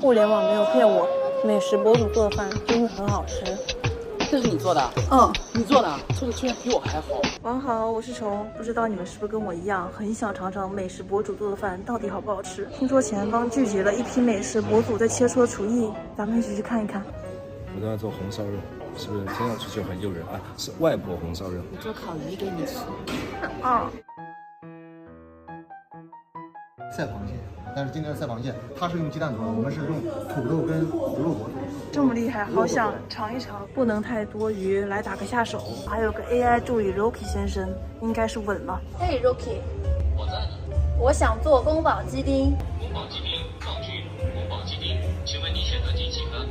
互联网没有骗我，美食博主做的饭真的很好吃。这是你做的？嗯，你做的，做的居然比我还好。晚好，我是虫，不知道你们是不是跟我一样，很想尝尝美食博主做的饭到底好不好吃。听说前方聚集了一批美食博主在切磋厨艺，咱们一起去看一看。我正在做红烧肉，是不是听上去就很诱人啊？是外婆红烧肉。我做烤鱼给你吃。赛螃蟹，但是今天的赛螃蟹它是用鸡蛋做，我们是用土豆跟胡萝卜做。这么厉害，好想尝一尝，不能太多余，来打个下手。还有个 AI 助理 Rocky 先生，应该是稳了。嘿 Rocky， 我在呢。我想做宫保鸡丁。宫保鸡丁放句宫保鸡丁，请问你选择第几个？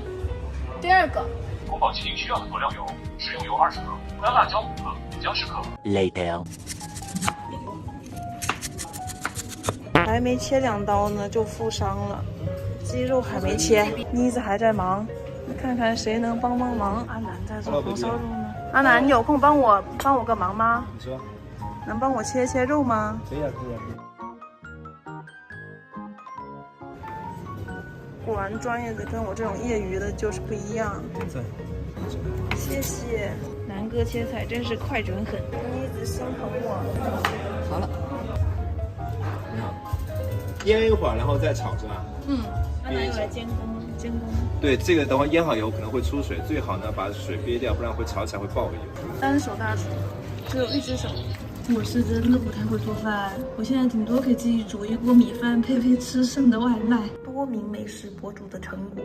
第二个。宫保鸡丁需要的佐料有：食用油20克，干辣椒5克，姜10克。Later。还没切2刀呢，就负伤了。鸡肉还没切，妮子还在忙。看看谁能帮忙。阿南在做红烧肉呢。阿南，你有空帮我个忙吗？你说，能帮我切肉吗？可以啊，可以啊。果然专业的跟我这种业余的就是不一样。点赞。谢谢，南哥切菜真是快准狠。妮子心疼我。好了。你好。腌一会儿，然后再炒是吧？阿南又来监工。对，这个等会腌好以后可能会出水，最好呢把水憋掉，不然会炒起来会爆油。单手大厨，只有一只手。我是真的不太会做饭，我现在顶多可以自己煮一锅米饭，配吃剩的外卖。多名美食博主的成果，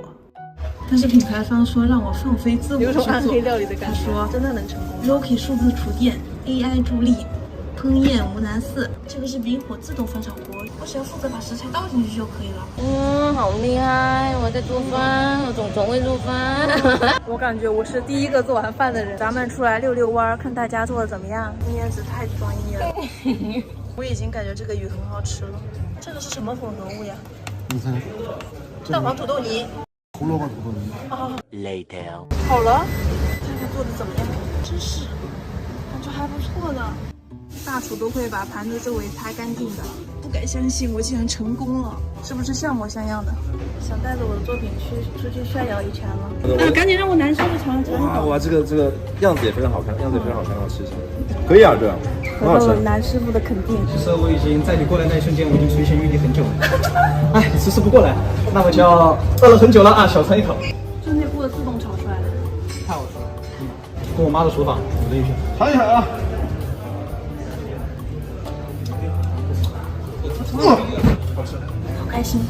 但是品牌方说让我放飞自我去做。有种暗黑料理的感觉。他说真的能成功。Rocky 数字厨电 AI 助力。烹饪无难事，这个是明火自动翻炒锅，我只要负责把食材倒进去就可以了。好厉害！我在做饭，我总会做饭。我感觉我是第一个做完饭的人。咱们出来遛弯，看大家做的怎么样。妮子太专业了。我已经感觉这个鱼很好吃了。这个是什么混合物呀？你猜？蛋黄土豆泥。胡萝卜土豆泥。Later。好了，这个做的怎么样？真是，感觉还不错呢。大厨都会把盘子周围擦干净的，不敢相信我竟然成功了，是不是像模像样的？想带着我的作品出去炫耀一圈了。赶紧让我男师傅尝尝。哇，这个样子也非常好看，让我吃一下。可以啊，对啊，很好吃。得到了男师傅的肯定。其实我已经在你过来那一瞬间，我已经垂涎于你很久了。哎，迟迟不过来，那我就要饿了很久了啊！小尝一口。就那锅自动炒出来的，太好吃了。跟我妈的厨房，我的一圈。尝一下啊。好吃，好开心！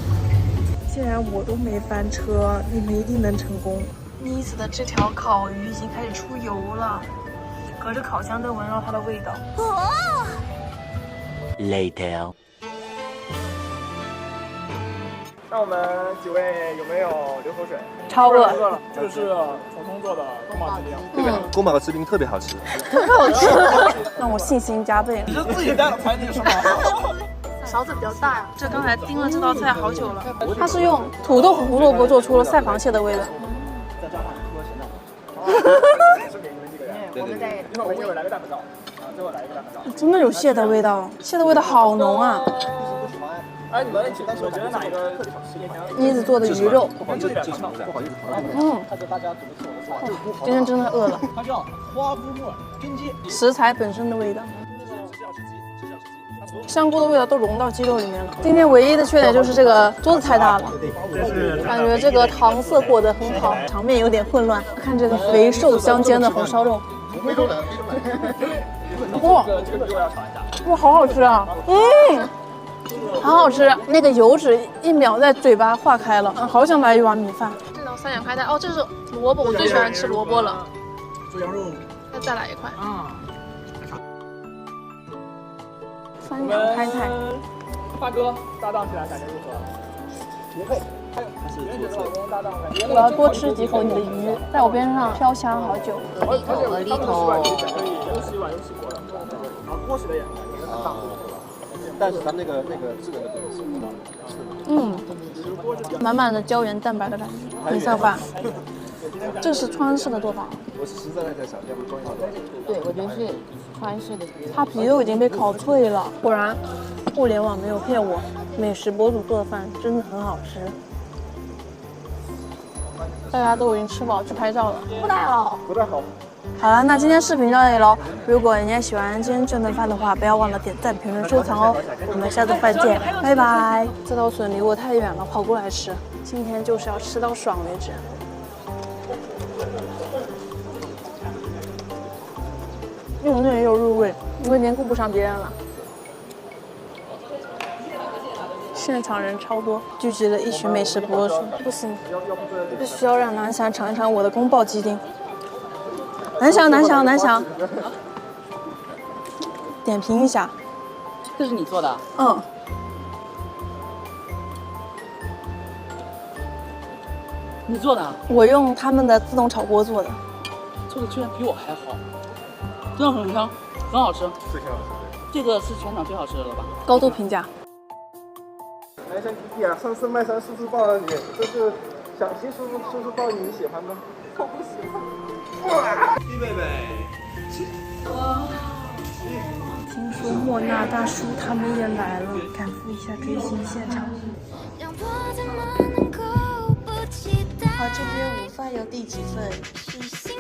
既然我都没翻车，你们一定能成功。妮子的这条烤鱼已经开始出油了，隔着烤箱都闻到它的味道。Later。那我们几位有没有流口水？超饿。饿了。这个是虫做的宫保鸡丁。对的，宫保鸡丁特别好吃。很好吃，让我信心加倍。你是自己带的盘子是吗？勺子比较大呀，这刚才盯了这道菜好久了。它是用土豆和胡萝卜做出了赛螃蟹的味道。再加上多咸蛋。是给你们几个人。对对对。一会儿我给你来个蛋粉燥，最后来一个蛋粉燥。真的有蟹的味道，蟹的味道好浓啊！哎，你们我觉得哪一个特别好吃？妮子做的鱼肉，不好意思，大家煮的是今天真的饿了。它叫花夫木根鸡，食材本身的味道。香菇的味道都融到鸡肉里面了。今天唯一的缺点就是这个桌子太大了，感觉这个糖色裹得很好，场面有点混乱。看这个肥瘦相间的红烧肉，哇，哇，好好吃啊！好好吃，那个油脂一秒在嘴巴化开了，好想来一碗米饭。这道三眼开泰，哦，这是萝卜，我最喜欢吃萝卜了。猪羊肉，再来一块。三羊开泰，发哥搭档起来感觉如何？绝配。我要多吃几口你的鱼，在我边上飘香好久。鹅梨头。有洗碗有洗过的，然后锅洗的也很大。但是咱那个智能的满满的胶原蛋白的感觉，很下饭。这是川式的做法。我是实在在想，要不装一下。对，我觉得是川式的。它皮肉已经被烤脆了，果然，互联网没有骗我，美食博主做的饭真的很好吃。大家都已经吃饱去拍照了，不太好。不太好。好了，那今天视频到这里喽。如果你也喜欢今天这顿饭的话，不要忘了点赞、评论、收藏哦。我们下次饭见，拜拜。这道笋离我太远了，跑过来吃。今天就是要吃到爽为止。又嫩又入味，我已经顾不上别人了。现场人超多，聚集了一群美食博主。不行，必须要让南翔尝一尝我的宫保鸡丁。南翔，点评一下。这是你做的？嗯。你做的？我用他们的自动炒锅做的。做的居然比我还好，真的很香，很好吃。是挺好吃的。这个是全场最好吃的了吧？高度评价。南翔弟弟啊，上次麦山叔叔抱了你，这是小新叔叔抱你，你喜欢吗？我不喜欢。弟妹妹。听说莫娜大叔他们也来了，赶赴一下追星现场。好，这边午饭有第几份？是新